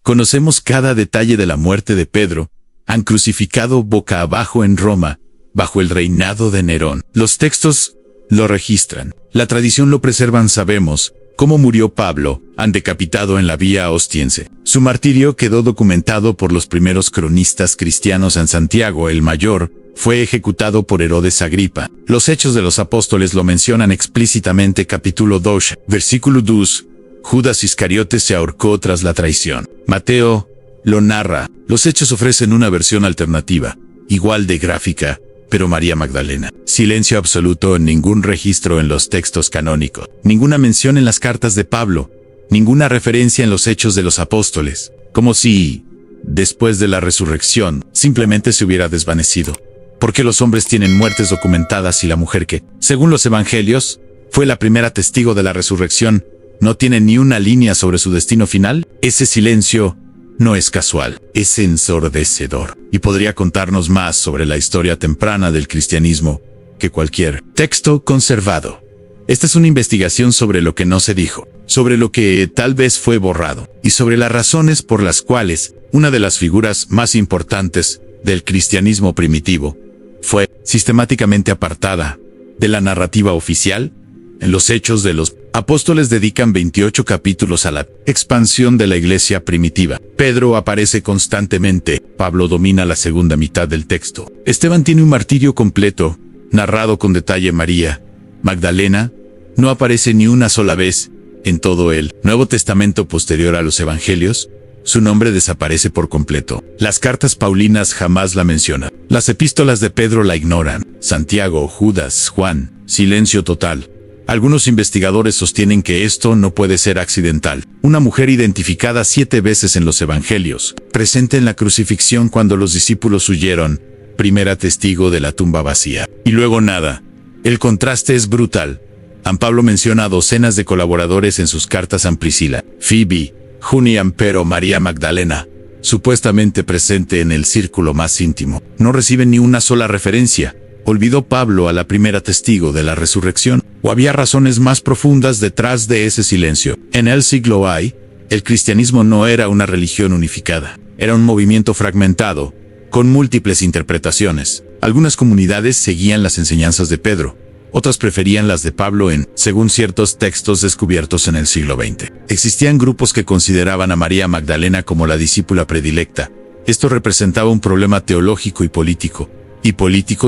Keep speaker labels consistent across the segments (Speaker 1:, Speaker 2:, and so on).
Speaker 1: Conocemos cada detalle de la muerte de Pedro. Han crucificado boca abajo en Roma, bajo el reinado de Nerón. Los textos lo registran. La tradición lo preservan. Sabemos cómo murió Pablo, han decapitado en la Vía Ostiense. Su martirio quedó documentado por los primeros cronistas cristianos en Santiago el Mayor. Fue ejecutado por Herodes Agripa. Los Hechos de los Apóstoles lo mencionan explícitamente. Capítulo 2, versículo 2. Judas Iscariote se ahorcó tras la traición. Mateo lo narra. Los Hechos ofrecen una versión alternativa, igual de gráfica, pero María Magdalena. Silencio absoluto, ningún registro en los textos canónicos, ninguna mención en las cartas de Pablo, ninguna referencia en los Hechos de los Apóstoles, como si, después de la resurrección, simplemente se hubiera desvanecido. Porque los hombres tienen muertes documentadas y la mujer que, según los evangelios, fue la primera testigo de la resurrección, no tiene ni una línea sobre su destino final. Ese silencio no es casual, es ensordecedor, y podría contarnos más sobre la historia temprana del cristianismo que cualquier texto conservado. Esta es una investigación sobre lo que no se dijo, sobre lo que tal vez fue borrado, y sobre las razones por las cuales una de las figuras más importantes del cristianismo primitivo fue sistemáticamente apartada de la narrativa oficial. En los Hechos de los Apóstoles dedican 28 capítulos a la expansión de la iglesia primitiva. Pedro aparece constantemente. Pablo domina la segunda mitad del texto. Esteban tiene un martirio completo, narrado con detalle. María Magdalena no aparece ni una sola vez en todo el Nuevo Testamento posterior a los evangelios. Su nombre desaparece por completo. Las cartas paulinas jamás la mencionan. Las epístolas de Pedro la ignoran. Santiago, Judas, Juan, silencio total. Algunos investigadores sostienen que esto no puede ser accidental. Una mujer identificada 7 veces en los evangelios, presente en la crucifixión cuando los discípulos huyeron, primera testigo de la tumba vacía. Y luego nada. El contraste es brutal. San Pablo menciona a docenas de colaboradores en sus cartas. San Priscila, Phoebe, Junia, pero María Magdalena, supuestamente presente en el círculo más íntimo, no recibe ni una sola referencia. ¿Olvidó Pablo a la primera testigo de la resurrección? ¿O había razones más profundas detrás de ese silencio? En el siglo I, el cristianismo no era una religión unificada. Era un movimiento fragmentado, con múltiples interpretaciones. Algunas comunidades seguían las enseñanzas de Pedro. Otras preferían las de Pablo según ciertos textos descubiertos en el siglo XX. Existían grupos que consideraban a María Magdalena como la discípula predilecta. Esto representaba un problema teológico y político.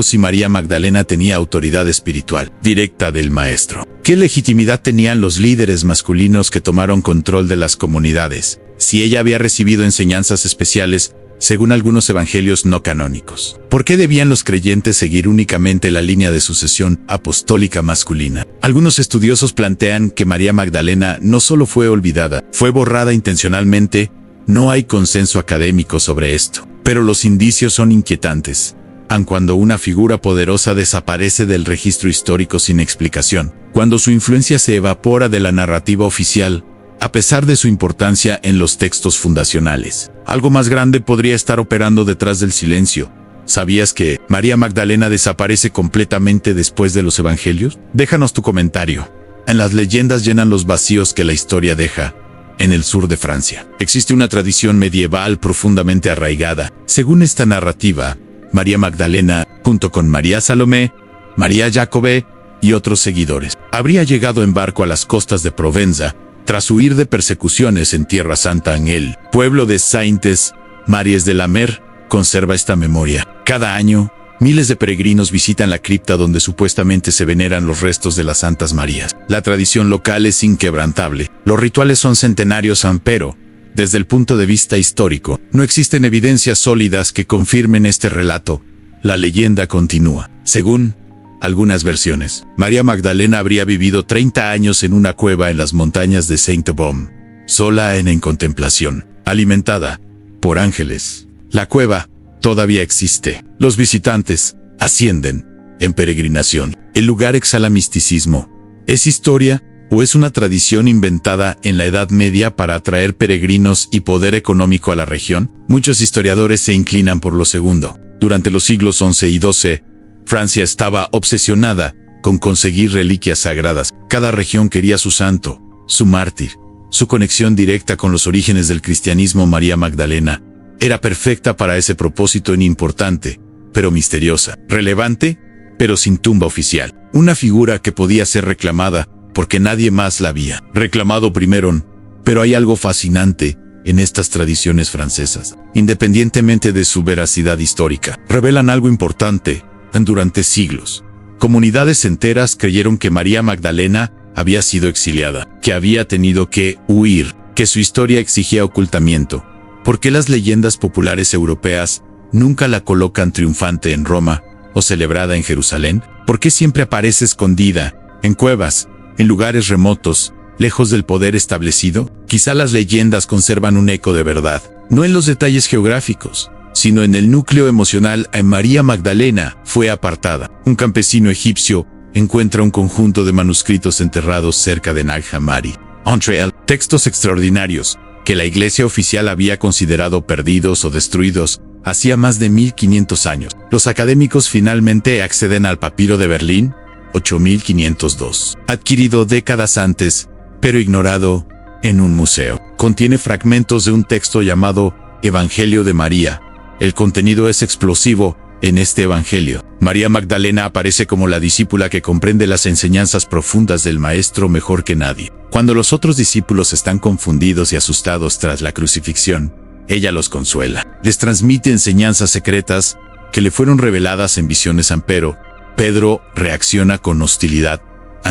Speaker 1: Si María Magdalena tenía autoridad espiritual directa del Maestro. ¿Qué legitimidad tenían los líderes masculinos que tomaron control de las comunidades, si ella había recibido enseñanzas especiales, según algunos evangelios no canónicos? ¿Por qué debían los creyentes seguir únicamente la línea de sucesión apostólica masculina? Algunos estudiosos plantean que María Magdalena no solo fue olvidada, fue borrada intencionalmente. No hay consenso académico sobre esto, pero los indicios son inquietantes. Aun cuando una figura poderosa desaparece del registro histórico sin explicación, cuando su influencia se evapora de la narrativa oficial, a pesar de su importancia en los textos fundacionales, algo más grande podría estar operando detrás del silencio. ¿Sabías que María Magdalena desaparece completamente después de los evangelios? Déjanos tu comentario. En las leyendas llenan los vacíos que la historia deja. En el sur de Francia, existe una tradición medieval profundamente arraigada. Según esta narrativa, María Magdalena, junto con María Salomé, María Jacobé y otros seguidores, habría llegado en barco a las costas de Provenza, tras huir de persecuciones en Tierra Santa. En el pueblo de Saintes-Maries de la Mer conserva esta memoria. Cada año, miles de peregrinos visitan la cripta donde supuestamente se veneran los restos de las Santas Marías. La tradición local es inquebrantable. Los rituales son centenarios, pero desde el punto de vista histórico, no existen evidencias sólidas que confirmen este relato. La leyenda continúa. Según algunas versiones, María Magdalena habría vivido 30 años en una cueva en las montañas de Saint-Baume, sola en contemplación, alimentada por ángeles. La cueva todavía existe. Los visitantes ascienden en peregrinación. El lugar exhala misticismo. ¿Es historia o es una tradición inventada en la Edad Media para atraer peregrinos y poder económico a la región? Muchos historiadores se inclinan por lo segundo. Durante los siglos XI y XII, Francia estaba obsesionada con conseguir reliquias sagradas. Cada región quería su santo, su mártir, su conexión directa con los orígenes del cristianismo. María Magdalena era perfecta para ese propósito, inimportante, pero misteriosa, relevante, pero sin tumba oficial. Una figura que podía ser reclamada porque nadie más la había reclamado primero. Pero hay algo fascinante en estas tradiciones francesas. Independientemente de su veracidad histórica, revelan algo importante. Durante siglos, comunidades enteras creyeron que María Magdalena había sido exiliada, que había tenido que huir, que su historia exigía ocultamiento. ¿Por qué las leyendas populares europeas nunca la colocan triunfante en Roma o celebrada en Jerusalén? ¿Por qué siempre aparece escondida, en cuevas, en lugares remotos, lejos del poder establecido? Quizá las leyendas conservan un eco de verdad, no en los detalles geográficos, sino en el núcleo emocional. En María Magdalena fue apartada. Un campesino egipcio encuentra un conjunto de manuscritos enterrados cerca de Nag Hammadi, Montreal, textos extraordinarios que la iglesia oficial había considerado perdidos o destruidos hacía más de 1500 años. Los académicos finalmente acceden al papiro de Berlín, 8502, adquirido décadas antes, pero ignorado en un museo. Contiene fragmentos de un texto llamado Evangelio de María. El contenido es explosivo. En este evangelio, María Magdalena aparece como la discípula que comprende las enseñanzas profundas del Maestro mejor que nadie. Cuando los otros discípulos están confundidos y asustados tras la crucifixión, ella los consuela. Les transmite enseñanzas secretas que le fueron reveladas en visiones. Pero Pedro reacciona con hostilidad,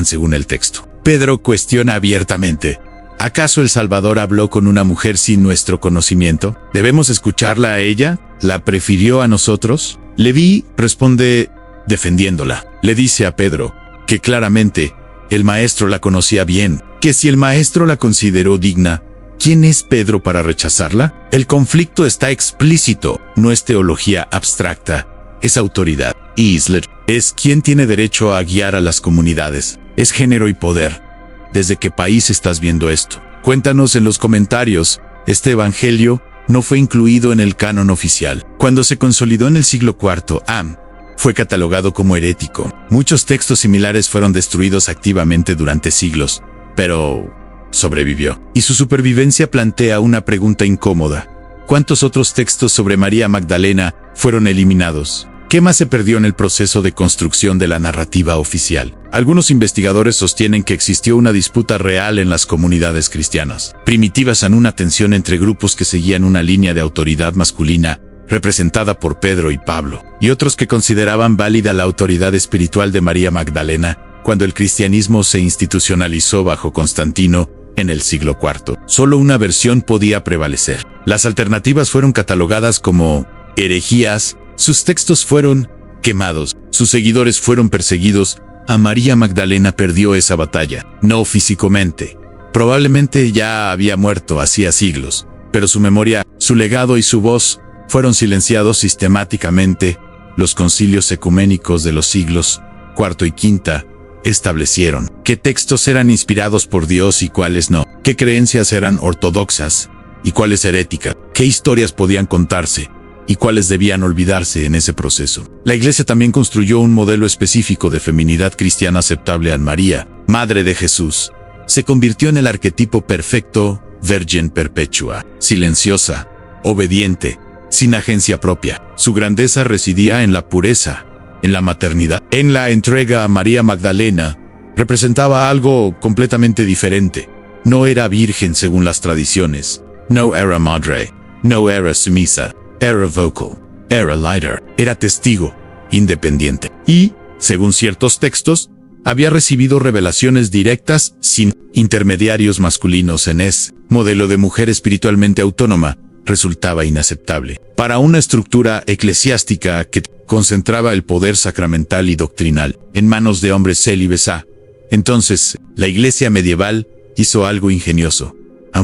Speaker 1: según el texto. Pedro cuestiona abiertamente: ¿acaso el Salvador habló con una mujer sin nuestro conocimiento? ¿Debemos escucharla a ella? ¿La prefirió a nosotros? Leví responde defendiéndola. Le dice a Pedro que claramente el maestro la conocía bien, que si el maestro la consideró digna, ¿quién es Pedro para rechazarla? El conflicto está explícito, no es teología abstracta, es autoridad. Isler es quien tiene derecho a guiar a las comunidades, es género y poder. ¿Desde qué país estás viendo esto? Cuéntanos en los comentarios. Este evangelio no fue incluido en el canon oficial. Cuando se consolidó en el siglo IV a.C., fue catalogado como herético. Muchos textos similares fueron destruidos activamente durante siglos, pero sobrevivió. Y su supervivencia plantea una pregunta incómoda: ¿cuántos otros textos sobre María Magdalena fueron eliminados? ¿Qué más se perdió en el proceso de construcción de la narrativa oficial? Algunos investigadores sostienen que existió una disputa real en las comunidades cristianas primitivas, en una tensión entre grupos que seguían una línea de autoridad masculina, representada por Pedro y Pablo, y otros que consideraban válida la autoridad espiritual de María Magdalena, cuando el cristianismo se institucionalizó bajo Constantino en el siglo IV. Solo una versión podía prevalecer. Las alternativas fueron catalogadas como herejías, sus textos fueron quemados, sus seguidores fueron perseguidos. A María Magdalena perdió esa batalla, no físicamente. Probablemente ya había muerto hacía siglos, pero su memoria, su legado y su voz fueron silenciados sistemáticamente. Los concilios ecuménicos de los siglos IV y V establecieron qué textos eran inspirados por Dios y cuáles no, qué creencias eran ortodoxas y cuáles heréticas, qué historias podían contarse y cuáles debían olvidarse en ese proceso. La Iglesia también construyó un modelo específico de feminidad cristiana aceptable. En María, Madre de Jesús, se convirtió en el arquetipo perfecto, virgen perpetua, silenciosa, obediente, sin agencia propia. Su grandeza residía en la pureza, en la maternidad. En la entrega a María Magdalena, representaba algo completamente diferente. No era virgen según las tradiciones, no era madre, no era sumisa, era vocal, era líder, era testigo, independiente. Y, según ciertos textos, había recibido revelaciones directas sin intermediarios masculinos. En ese modelo de mujer espiritualmente autónoma, resultaba inaceptable para una estructura eclesiástica que concentraba el poder sacramental y doctrinal en manos de hombres célibes. Entonces, la Iglesia medieval hizo algo ingenioso.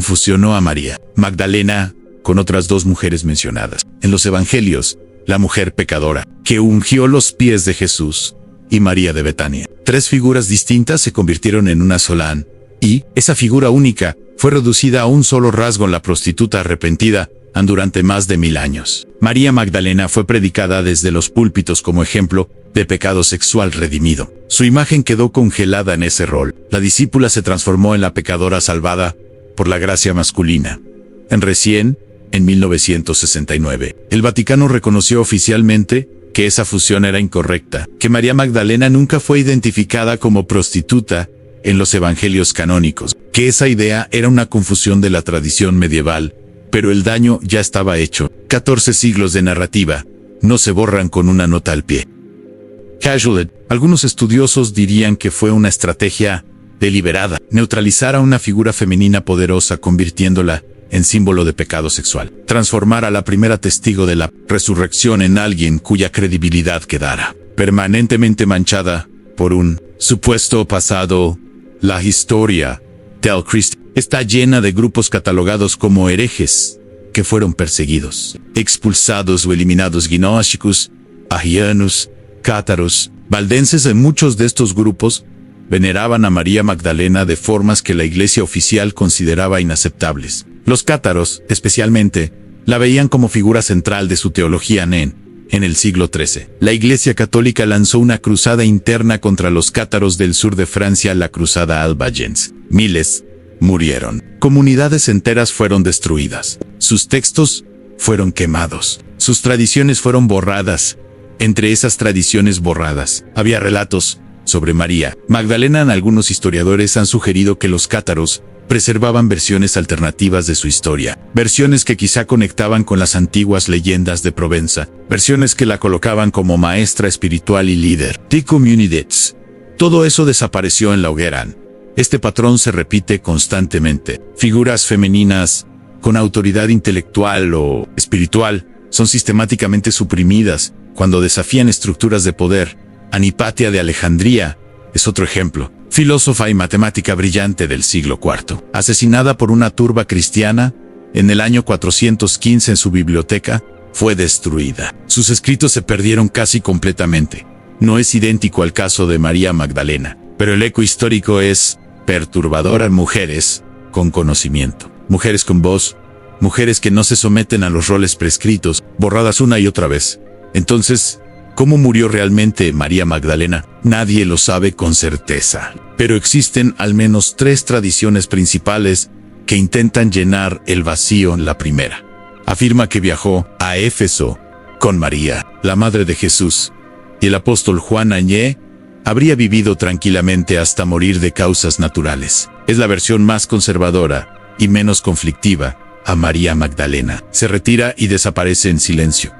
Speaker 1: Fusionó a María Magdalena con otras dos mujeres mencionadas en los evangelios: la mujer pecadora, que ungió los pies de Jesús, y María de Betania. Tres figuras distintas se convirtieron en una sola, y esa figura única fue reducida a un solo rasgo: la prostituta arrepentida, durante más de 1000 años. María Magdalena fue predicada desde los púlpitos como ejemplo de pecado sexual redimido. Su imagen quedó congelada en ese rol. La discípula se transformó en la pecadora salvada, por la gracia masculina. En 1969, el Vaticano reconoció oficialmente que esa fusión era incorrecta, que María Magdalena nunca fue identificada como prostituta en los evangelios canónicos, que esa idea era una confusión de la tradición medieval, pero el daño ya estaba hecho. 14 siglos de narrativa no se borran con una nota al pie. Casual, algunos estudiosos dirían que fue una estrategia deliberada, neutralizar a una figura femenina poderosa convirtiéndola en símbolo de pecado sexual, transformar a la primera testigo de la resurrección en alguien cuya credibilidad quedara permanentemente manchada por un supuesto pasado. La historia del Cristo está llena de grupos catalogados como herejes, que fueron perseguidos, expulsados o eliminados: gnósticos, arrianos, cátaros, valdenses. En muchos de estos grupos veneraban a María Magdalena de formas que la Iglesia oficial consideraba inaceptables. Los cátaros, especialmente, la veían como figura central de su teología en el siglo XIII. La Iglesia Católica lanzó una cruzada interna contra los cátaros del sur de Francia, la Cruzada Albigense. Miles murieron. Comunidades enteras fueron destruidas. Sus textos fueron quemados. Sus tradiciones fueron borradas. Entre esas tradiciones borradas, había relatos sobre María Magdalena. Algunos historiadores han sugerido que los cátaros preservaban versiones alternativas de su historia, versiones que quizá conectaban con las antiguas leyendas de Provenza, versiones que la colocaban como maestra espiritual y líder de comunidades. Todo eso desapareció en la hoguera. Este patrón se repite constantemente. Figuras femeninas con autoridad intelectual o espiritual son sistemáticamente suprimidas cuando desafían estructuras de poder. Anipatia de Alejandría es otro ejemplo. Filósofa y matemática brillante del siglo IV, asesinada por una turba cristiana en el año 415 en su biblioteca, fue destruida. Sus escritos se perdieron casi completamente. No es idéntico al caso de María Magdalena, pero el eco histórico es perturbador. Mujeres con conocimiento, mujeres con voz, mujeres que no se someten a los roles prescritos, borradas una y otra vez. Entonces, ¿cómo murió realmente María Magdalena? Nadie lo sabe con certeza. Pero existen al menos 3 tradiciones principales que intentan llenar el vacío. La primera afirma que viajó a Éfeso con María, la madre de Jesús, y el apóstol Juan Añé habría vivido tranquilamente hasta morir de causas naturales. Es la versión más conservadora y menos conflictiva. A María Magdalena se retira y desaparece en silencio.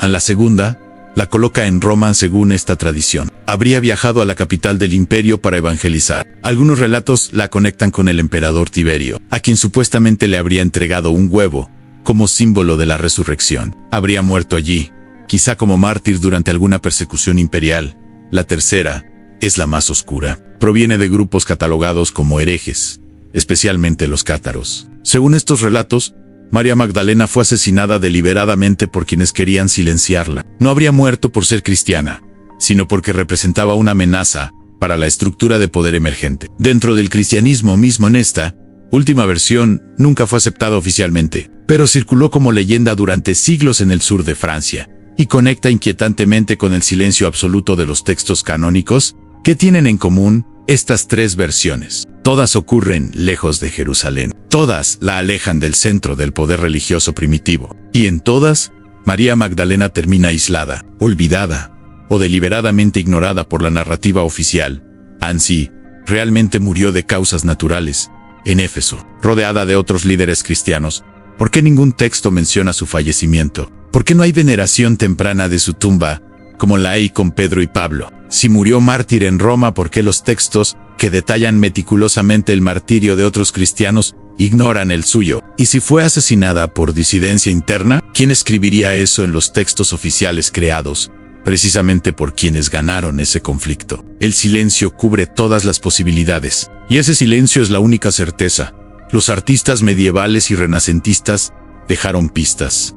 Speaker 1: A la segunda la coloca en Roma. Según esta tradición, habría viajado a la capital del imperio para evangelizar. Algunos relatos la conectan con el emperador Tiberio, a quien supuestamente le habría entregado un huevo como símbolo de la resurrección. Habría muerto allí, quizá como mártir durante alguna persecución imperial. La tercera es la más oscura. Proviene de grupos catalogados como herejes, especialmente los cátaros. Según estos relatos, María Magdalena fue asesinada deliberadamente por quienes querían silenciarla. No habría muerto por ser cristiana, sino porque representaba una amenaza para la estructura de poder emergente dentro del cristianismo mismo. En esta última versión nunca fue aceptada oficialmente, pero circuló como leyenda durante siglos en el sur de Francia, y conecta inquietantemente con el silencio absoluto de los textos canónicos que tienen en común estas 3 versiones. Todas ocurren lejos de Jerusalén. Todas la alejan del centro del poder religioso primitivo. Y en todas, María Magdalena termina aislada, olvidada o deliberadamente ignorada por la narrativa oficial. Ansí realmente murió de causas naturales en Éfeso, rodeada de otros líderes cristianos. ¿Por qué ningún texto menciona su fallecimiento? ¿Por qué no hay veneración temprana de su tumba, como la hay con Pedro y Pablo? Si murió mártir en Roma, ¿por qué los textos que detallan meticulosamente el martirio de otros cristianos ignoran el suyo? Y si fue asesinada por disidencia interna, ¿quién escribiría eso en los textos oficiales creados precisamente por quienes ganaron ese conflicto? El silencio cubre todas las posibilidades, y ese silencio es la única certeza. Los artistas medievales y renacentistas dejaron pistas.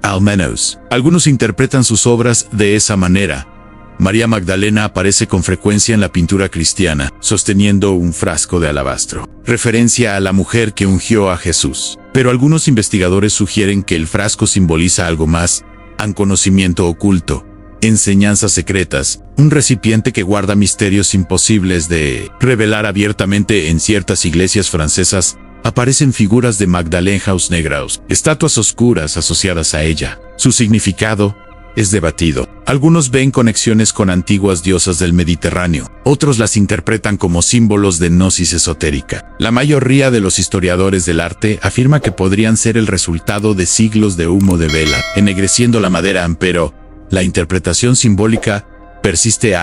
Speaker 1: Al menos algunos interpretan sus obras de esa manera. María Magdalena aparece con frecuencia en la pintura cristiana, sosteniendo un frasco de alabastro, referencia a la mujer que ungió a Jesús. Pero algunos investigadores sugieren que el frasco simboliza algo más: un conocimiento oculto, enseñanzas secretas, un recipiente que guarda misterios imposibles de revelar abiertamente. En ciertas iglesias francesas, aparecen figuras de Magdalenhaus Negraus, estatuas oscuras asociadas a ella. Su significado es debatido. Algunos ven conexiones con antiguas diosas del Mediterráneo, otros las interpretan como símbolos de gnosis esotérica. La mayoría de los historiadores del arte afirma que podrían ser el resultado de siglos de humo de vela, ennegreciendo la madera, pero la interpretación simbólica persiste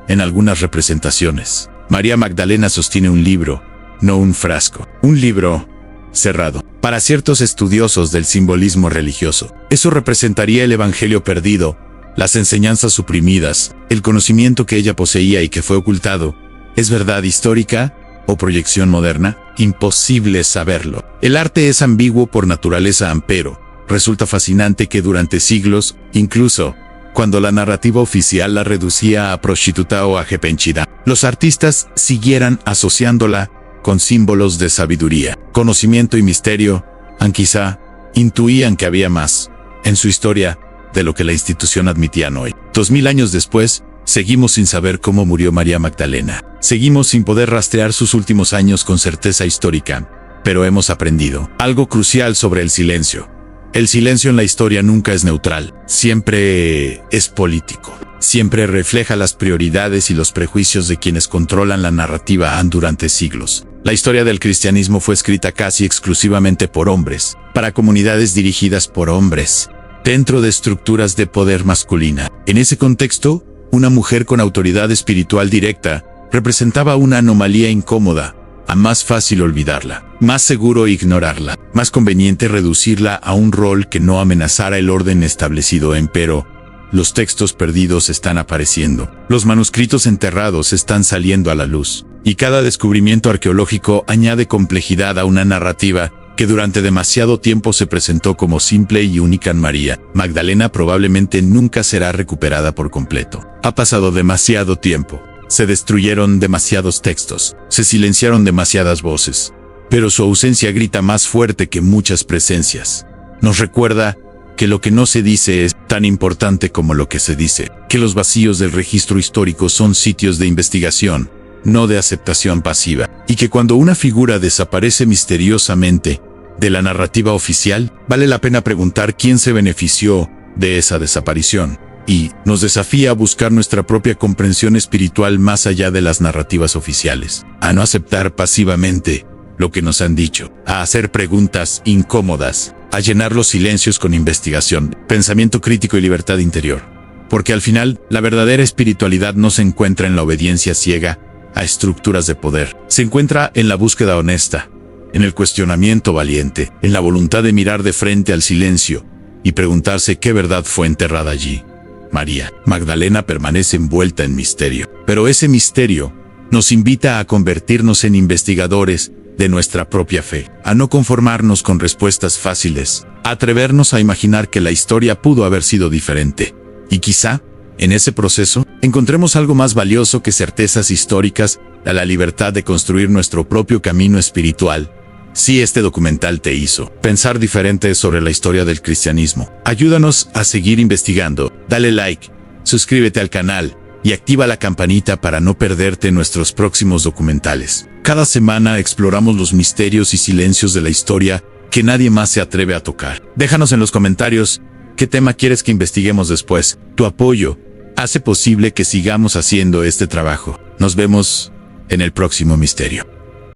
Speaker 1: en algunas representaciones. María Magdalena sostiene un libro, no un frasco. Un libro cerrado. Para ciertos estudiosos del simbolismo religioso, eso representaría el evangelio perdido, las enseñanzas suprimidas, el conocimiento que ella poseía y que fue ocultado. ¿Es verdad histórica o proyección moderna? Imposible saberlo. El arte es ambiguo por naturaleza, pero resulta fascinante que durante siglos, incluso cuando la narrativa oficial la reducía a prostituta o a gepenchida, los artistas siguieran asociándola con símbolos de sabiduría, conocimiento y misterio, aunque quizá intuían que había más en su historia de lo que la institución admitían hoy. 2000 años después, seguimos sin saber cómo murió María Magdalena. Seguimos sin poder rastrear sus últimos años con certeza histórica, pero hemos aprendido algo crucial sobre el silencio. El silencio en la historia nunca es neutral, siempre es político. Siempre refleja las prioridades y los prejuicios de quienes controlan la narrativa durante siglos. La historia del cristianismo fue escrita casi exclusivamente por hombres, para comunidades dirigidas por hombres, dentro de estructuras de poder masculina. En ese contexto, una mujer con autoridad espiritual directa representaba una anomalía incómoda, a más fácil olvidarla, más seguro ignorarla, más conveniente reducirla a un rol que no amenazara el orden establecido. Pero los textos perdidos están apareciendo. Los manuscritos enterrados están saliendo a la luz. Y cada descubrimiento arqueológico añade complejidad a una narrativa que durante demasiado tiempo se presentó como simple y única. María Magdalena probablemente nunca será recuperada por completo. Ha pasado demasiado tiempo. Se destruyeron demasiados textos. Se silenciaron demasiadas voces. Pero su ausencia grita más fuerte que muchas presencias. Nos recuerda que lo que no se dice es tan importante como lo que se dice, que los vacíos del registro histórico son sitios de investigación, no de aceptación pasiva, y que cuando una figura desaparece misteriosamente de la narrativa oficial, vale la pena preguntar quién se benefició de esa desaparición, y nos desafía a buscar nuestra propia comprensión espiritual más allá de las narrativas oficiales, a no aceptar pasivamente lo que nos han dicho, a hacer preguntas incómodas, a llenar los silencios con investigación, pensamiento crítico y libertad interior. Porque al final, la verdadera espiritualidad no se encuentra en la obediencia ciega a estructuras de poder. Se encuentra en la búsqueda honesta, en el cuestionamiento valiente, en la voluntad de mirar de frente al silencio y preguntarse qué verdad fue enterrada allí. María Magdalena permanece envuelta en misterio, pero ese misterio nos invita a convertirnos en investigadores de nuestra propia fe, a no conformarnos con respuestas fáciles, a atrevernos a imaginar que la historia pudo haber sido diferente. Y quizá, en ese proceso, encontremos algo más valioso que certezas históricas, la libertad de construir nuestro propio camino espiritual. Si este documental te hizo pensar diferente sobre la historia del cristianismo, ayúdanos a seguir investigando. Dale like, suscríbete al canal y activa la campanita para no perderte nuestros próximos documentales. Cada semana exploramos los misterios y silencios de la historia que nadie más se atreve a tocar. Déjanos en los comentarios qué tema quieres que investiguemos después. Tu apoyo hace posible que sigamos haciendo este trabajo. Nos vemos en el próximo misterio.